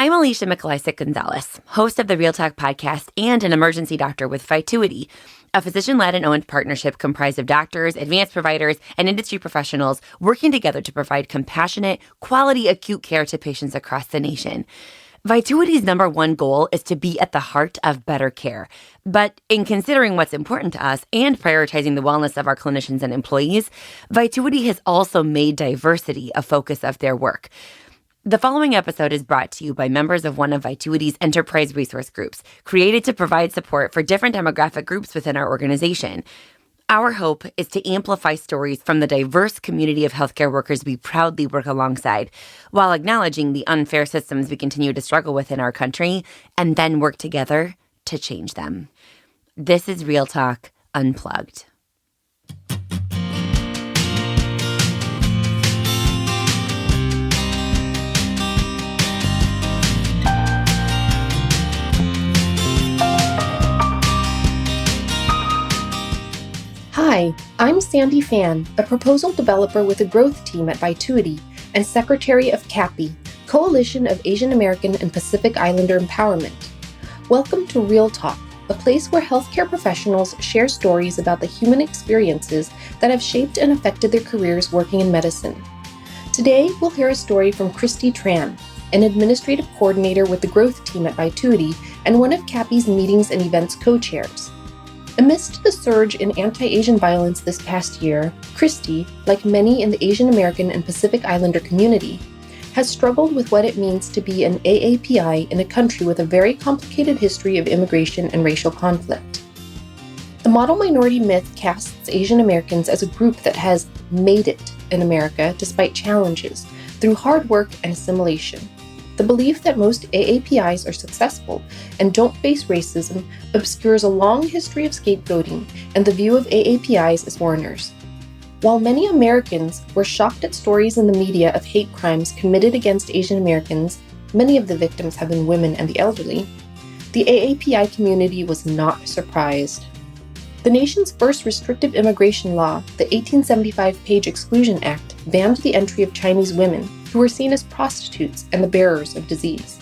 I'm Alicia Mikolasik-Gonzalez, host of the Real Talk podcast and an emergency doctor with Vituity, a physician-led and owned partnership comprised of doctors, advanced providers, and industry professionals working together to provide compassionate, quality acute care to patients across the nation. Vituity's number one goal is to be at the heart of better care. But in considering what's important to us and prioritizing the wellness of our clinicians and employees, Vituity has also made diversity a focus of their work. The following episode is brought to you by members of one of Vituity's Enterprise Resource Groups, created to provide support for different demographic groups within our organization. Our hope is to amplify stories from the diverse community of healthcare workers we proudly work alongside, while acknowledging the unfair systems we continue to struggle with in our country, and then work together to change them. This is Real Talk Unplugged. Hi, I'm Sandy Phan, a proposal developer with the growth team at Vituity and secretary of CAPIE, Coalition of Asian American and Pacific Islander Empowerment. Welcome to Real Talk, a place where healthcare professionals share stories about the human experiences that have shaped and affected their careers working in medicine. Today, we'll hear a story from Kristy Tran, an administrative coordinator with the growth team at Vituity and one of CAPIE's meetings and events co-chairs. Amidst the surge in anti-Asian violence this past year, Kristy, like many in the Asian American and Pacific Islander community, has struggled with what it means to be an AAPI in a country with a very complicated history of immigration and racial conflict. The model minority myth casts Asian Americans as a group that has made it in America despite challenges, through hard work and assimilation. The belief that most AAPIs are successful and don't face racism obscures a long history of scapegoating and the view of AAPIs as foreigners. While many Americans were shocked at stories in the media of hate crimes committed against Asian Americans, many of the victims have been women and the elderly, the AAPI community was not surprised. The nation's first restrictive immigration law, the 1875 Page Exclusion Act, banned the entry of Chinese women who were seen as prostitutes and the bearers of disease.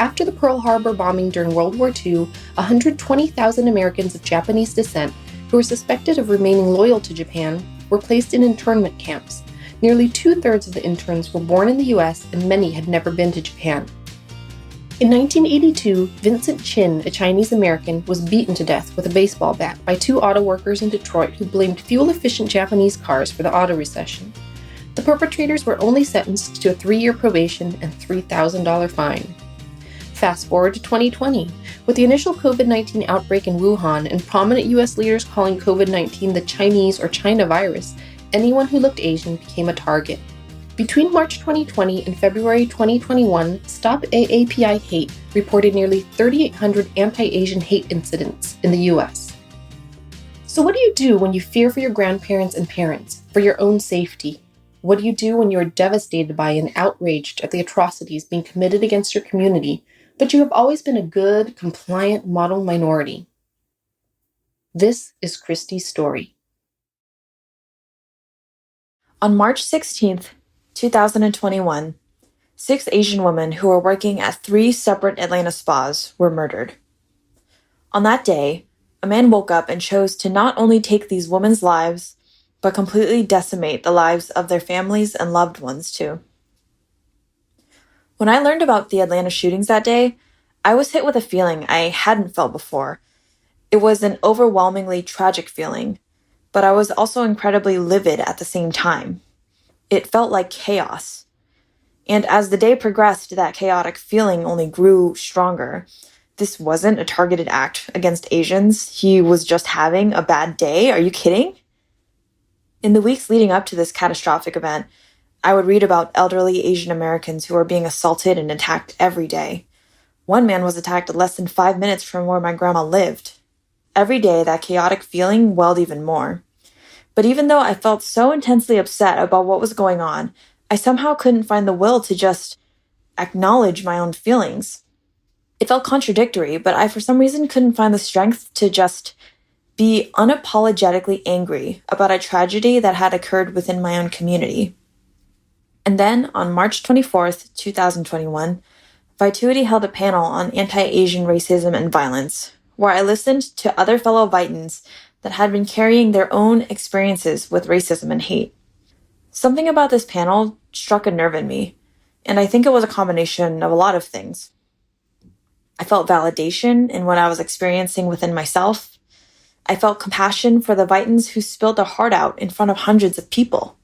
After the Pearl Harbor bombing during World War II, 120,000 Americans of Japanese descent who were suspected of remaining loyal to Japan were placed in internment camps. Nearly 2/3 of the interns were born in the U.S. and many had never been to Japan. In 1982, Vincent Chin, a Chinese American, was beaten to death with a baseball bat by two auto workers in Detroit who blamed fuel-efficient Japanese cars for the auto recession. The perpetrators were only sentenced to a 3-year probation and $3,000 fine. Fast forward to 2020, with the initial COVID-19 outbreak in Wuhan and prominent U.S. leaders calling COVID-19 the Chinese or China virus, anyone who looked Asian became a target. Between March 2020 and February 2021, Stop AAPI Hate reported nearly 3,800 anti-Asian hate incidents in the U.S. So what do you do when you fear for your grandparents and parents, for your own safety? What do you do when you are devastated by and outraged at the atrocities being committed against your community, but you have always been a good, compliant model minority? This is Kristy's story. On March 16th, 2021, 6 Asian women who were working at 3 separate Atlanta spas were murdered. On that day, a man woke up and chose to not only take these women's lives, but completely decimate the lives of their families and loved ones too. When I learned about the Atlanta shootings that day, I was hit with a feeling I hadn't felt before. It was an overwhelmingly tragic feeling, but I was also incredibly livid at the same time. It felt like chaos. And as the day progressed, that chaotic feeling only grew stronger. This wasn't a targeted act against Asians. He was just having a bad day. Are you kidding? In the weeks leading up to this catastrophic event, I would read about elderly Asian Americans who were being assaulted and attacked every day. One man was attacked less than 5 minutes from where my grandma lived. Every day, that chaotic feeling welled even more. But even though I felt so intensely upset about what was going on, I somehow couldn't find the will to just acknowledge my own feelings. It felt contradictory, but I for some reason couldn't find the strength to just be unapologetically angry about a tragedy that had occurred within my own community. And then, on March 24th, 2021, Vituity held a panel on anti-Asian racism and violence, where I listened to other fellow Vitans that had been carrying their own experiences with racism and hate. Something about this panel struck a nerve in me, and I think it was a combination of a lot of things. I felt validation in what I was experiencing within myself. I felt compassion for the Vitans who spilled their heart out in front of hundreds of people.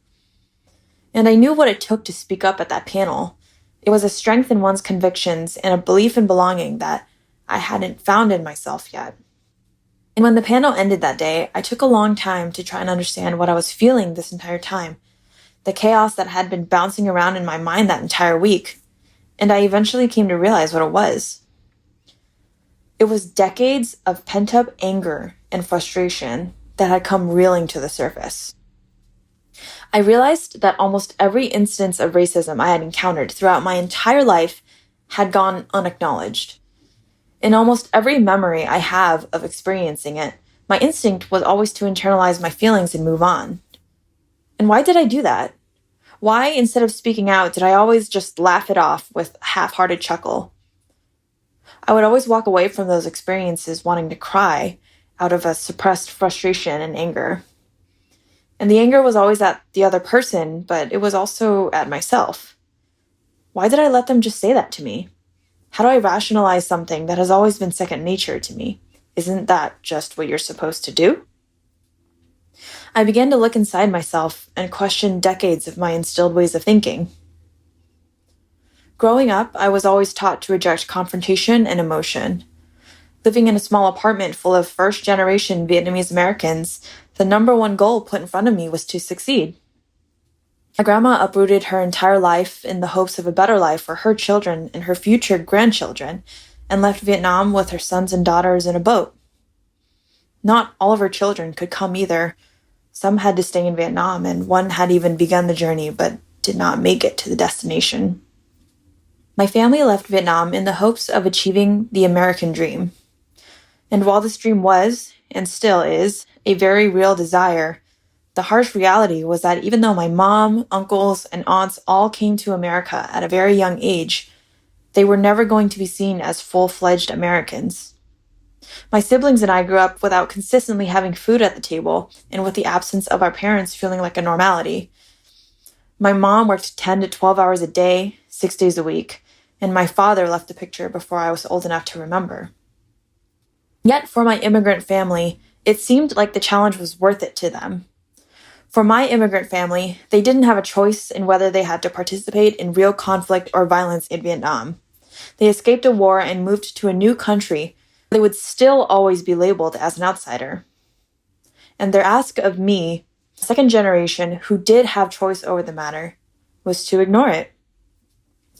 And I knew what it took to speak up at that panel. It was a strength in one's convictions and a belief in belonging that I hadn't found in myself yet. And when the panel ended that day, I took a long time to try and understand what I was feeling this entire time, the chaos that had been bouncing around in my mind that entire week. And I eventually came to realize what it was. It was decades of pent-up anger and frustration that had come reeling to the surface. I realized that almost every instance of racism I had encountered throughout my entire life had gone unacknowledged. In almost every memory I have of experiencing it, my instinct was always to internalize my feelings and move on. And why did I do that? Why, instead of speaking out, did I always just laugh it off with a half-hearted chuckle? I would always walk away from those experiences wanting to cry out of a suppressed frustration and anger. And the anger was always at the other person, but it was also at myself. Why did I let them just say that to me? How do I rationalize something that has always been second nature to me? Isn't that just what you're supposed to do? I began to look inside myself and question decades of my instilled ways of thinking. Growing up, I was always taught to reject confrontation and emotion. Living in a small apartment full of first-generation Vietnamese Americans, the number one goal put in front of me was to succeed. My grandma uprooted her entire life in the hopes of a better life for her children and her future grandchildren, and left Vietnam with her sons and daughters in a boat. Not all of her children could come either. Some had to stay in Vietnam, and one had even begun the journey but did not make it to the destination. My family left Vietnam in the hopes of achieving the American dream. And while this dream was, and still is, a very real desire, the harsh reality was that even though my mom, uncles, and aunts all came to America at a very young age, they were never going to be seen as full-fledged Americans. My siblings and I grew up without consistently having food at the table and with the absence of our parents feeling like a normality. My mom worked 10 to 12 hours a day, 6 days a week, and my father left the picture before I was old enough to remember. Yet for my immigrant family, it seemed like the challenge was worth it to them. For my immigrant family, they didn't have a choice in whether they had to participate in real conflict or violence in Vietnam. They escaped a war and moved to a new country. They would still always be labeled as an outsider. And their ask of me, second generation who did have choice over the matter, was to ignore it.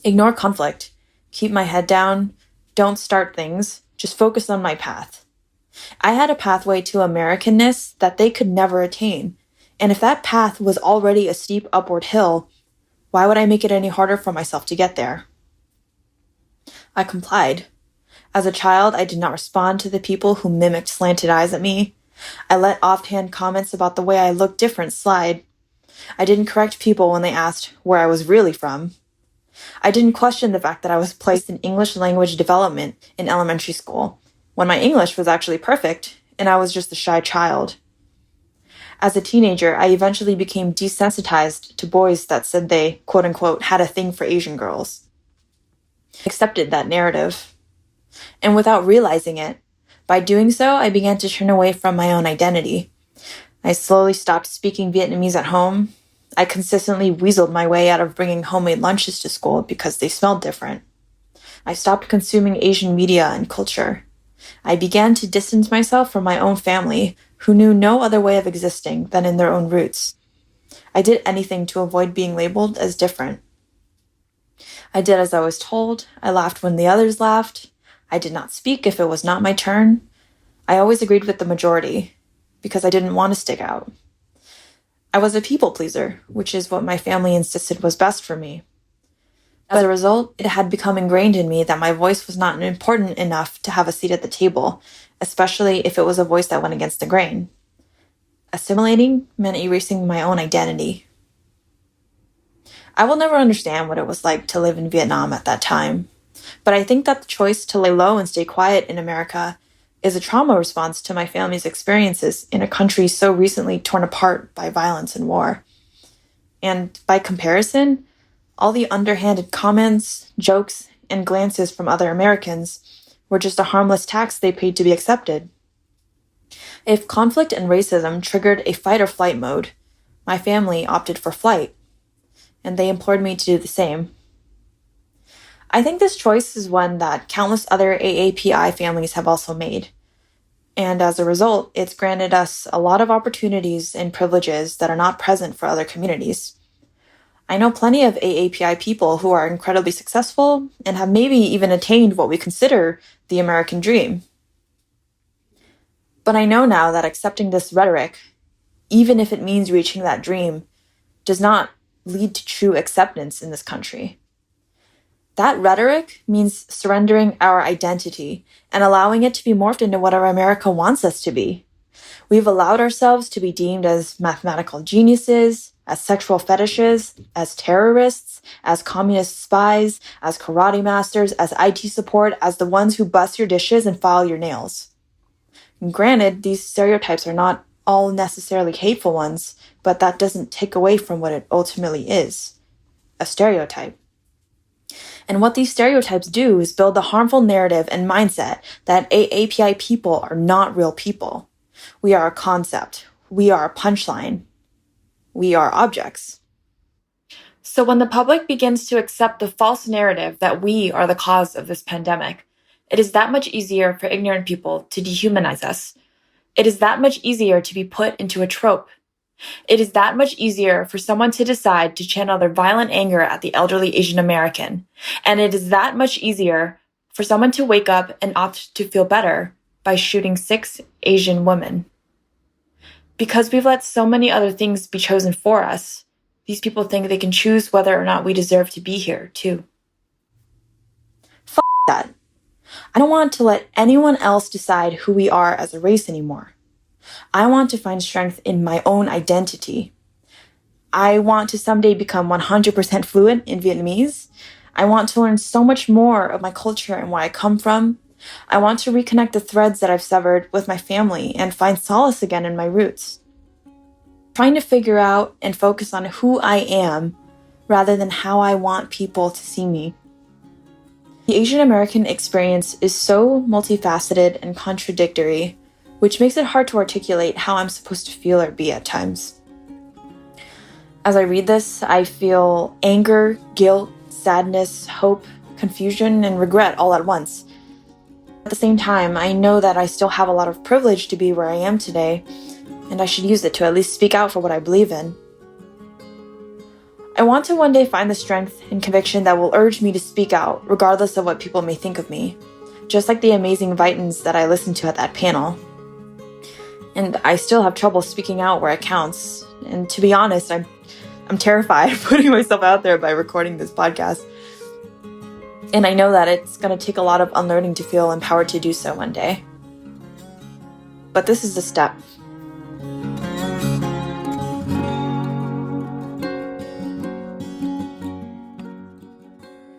Ignore conflict, keep my head down, don't start things, just focus on my path. I had a pathway to Americanness that they could never attain, and if that path was already a steep upward hill, why would I make it any harder for myself to get there? I complied. As a child, I did not respond to the people who mimicked slanted eyes at me. I let offhand comments about the way I looked different slide. I didn't correct people when they asked where I was really from. I didn't question the fact that I was placed in English language development in elementary school, when my English was actually perfect, and I was just a shy child. As a teenager, I eventually became desensitized to boys that said they, quote-unquote, had a thing for Asian girls. I accepted that narrative. And without realizing it, by doing so, I began to turn away from my own identity. I slowly stopped speaking Vietnamese at home. I consistently weaseled my way out of bringing homemade lunches to school because they smelled different. I stopped consuming Asian media and culture. I began to distance myself from my own family, who knew no other way of existing than in their own roots. I did anything to avoid being labeled as different. I did as I was told. I laughed when the others laughed. I did not speak if it was not my turn. I always agreed with the majority, because I didn't want to stick out. I was a people pleaser, which is what my family insisted was best for me. As a result, it had become ingrained in me that my voice was not important enough to have a seat at the table, especially if it was a voice that went against the grain. Assimilating meant erasing my own identity. I will never understand what it was like to live in Vietnam at that time. But I think that the choice to lay low and stay quiet in America is a trauma response to my family's experiences in a country so recently torn apart by violence and war. And by comparison, all the underhanded comments, jokes, and glances from other Americans were just a harmless tax they paid to be accepted. If conflict and racism triggered a fight or flight mode, my family opted for flight, and they implored me to do the same. I think this choice is one that countless other AAPI families have also made. And as a result, it's granted us a lot of opportunities and privileges that are not present for other communities. I know plenty of AAPI people who are incredibly successful and have maybe even attained what we consider the American dream. But I know now that accepting this rhetoric, even if it means reaching that dream, does not lead to true acceptance in this country. That rhetoric means surrendering our identity and allowing it to be morphed into whatever America wants us to be. We've allowed ourselves to be deemed as mathematical geniuses, as sexual fetishes, as terrorists, as communist spies, as karate masters, as IT support, as the ones who bust your dishes and file your nails. And granted, these stereotypes are not all necessarily hateful ones, but that doesn't take away from what it ultimately is, a stereotype. And what these stereotypes do is build the harmful narrative and mindset that AAPI people are not real people. We are a concept. We are a punchline. We are objects. So when the public begins to accept the false narrative that we are the cause of this pandemic, it is that much easier for ignorant people to dehumanize us. It is that much easier to be put into a trope. It is that much easier for someone to decide to channel their violent anger at the elderly Asian American. And it is that much easier for someone to wake up and opt to feel better by shooting 6 Asian women. Because we've let so many other things be chosen for us, these people think they can choose whether or not we deserve to be here, too. F*** that. I don't want to let anyone else decide who we are as a race anymore. I want to find strength in my own identity. I want to someday become 100% fluent in Vietnamese. I want to learn so much more of my culture and where I come from. I want to reconnect the threads that I've severed with my family and find solace again in my roots. Trying to figure out and focus on who I am rather than how I want people to see me. The Asian American experience is so multifaceted and contradictory, which makes it hard to articulate how I'm supposed to feel or be at times. As I read this, I feel anger, guilt, sadness, hope, confusion, and regret all at once. At the same time, I know that I still have a lot of privilege to be where I am today, and I should use it to at least speak out for what I believe in. I want to one day find the strength and conviction that will urge me to speak out, regardless of what people may think of me, just like the amazing Vitans that I listened to at that panel. And I still have trouble speaking out where it counts. And to be honest, I'm terrified of putting myself out there by recording this podcast. And I know that it's going to take a lot of unlearning to feel empowered to do so one day. But this is a step.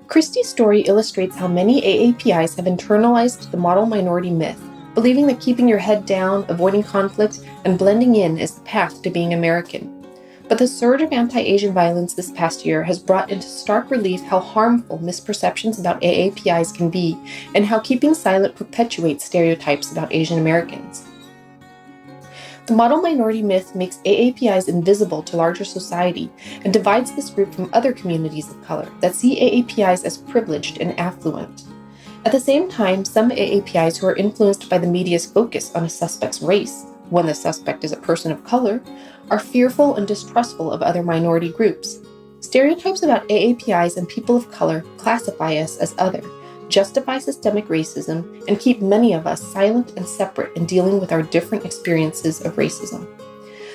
Kristy's story illustrates how many AAPIs have internalized the model minority myth, believing that keeping your head down, avoiding conflict, and blending in is the path to being American. But the surge of anti-Asian violence this past year has brought into stark relief how harmful misperceptions about AAPIs can be, and how keeping silent perpetuates stereotypes about Asian Americans. The model minority myth makes AAPIs invisible to larger society and divides this group from other communities of color that see AAPIs as privileged and affluent. At the same time, some AAPIs who are influenced by the media's focus on a suspect's race, when the suspect is a person of color, are fearful and distrustful of other minority groups. Stereotypes about AAPIs and people of color classify us as other, justify systemic racism, and keep many of us silent and separate in dealing with our different experiences of racism.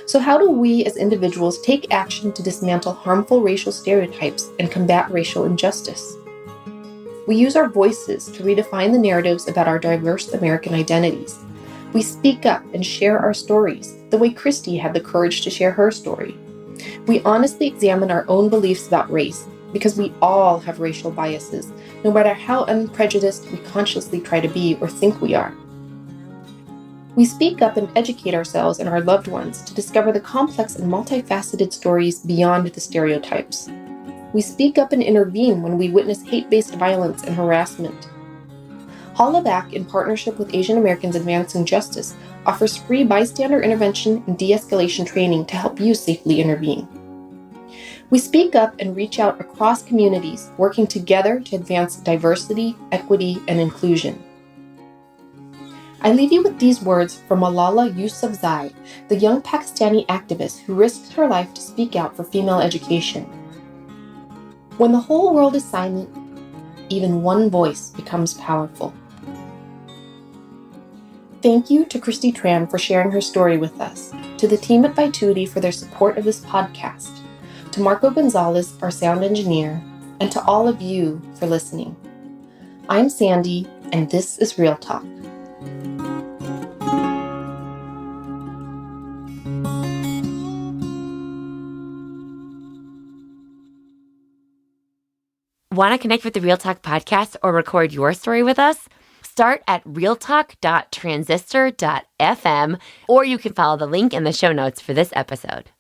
So how do we as individuals take action to dismantle harmful racial stereotypes and combat racial injustice? We use our voices to redefine the narratives about our diverse American identities. We speak up and share our stories, the way Kristy had the courage to share her story. We honestly examine our own beliefs about race, because we all have racial biases, no matter how unprejudiced we consciously try to be or think we are. We speak up and educate ourselves and our loved ones to discover the complex and multifaceted stories beyond the stereotypes. We speak up and intervene when we witness hate-based violence and harassment. Hollaback, in partnership with Asian Americans Advancing Justice, offers free bystander intervention and de-escalation training to help you safely intervene. We speak up and reach out across communities, working together to advance diversity, equity, and inclusion. I leave you with these words from Malala Yousafzai, the young Pakistani activist who risked her life to speak out for female education. When the whole world is silent, even one voice becomes powerful. Thank you to Kristy Tran for sharing her story with us, to the team at Vituity for their support of this podcast, to Marco Gonzalez, our sound engineer, and to all of you for listening. I'm Sandy, and this is Real Talk. Want to connect with the Real Talk podcast or record your story with us? Start at realtalk.transistor.fm, or you can follow the link in the show notes for this episode.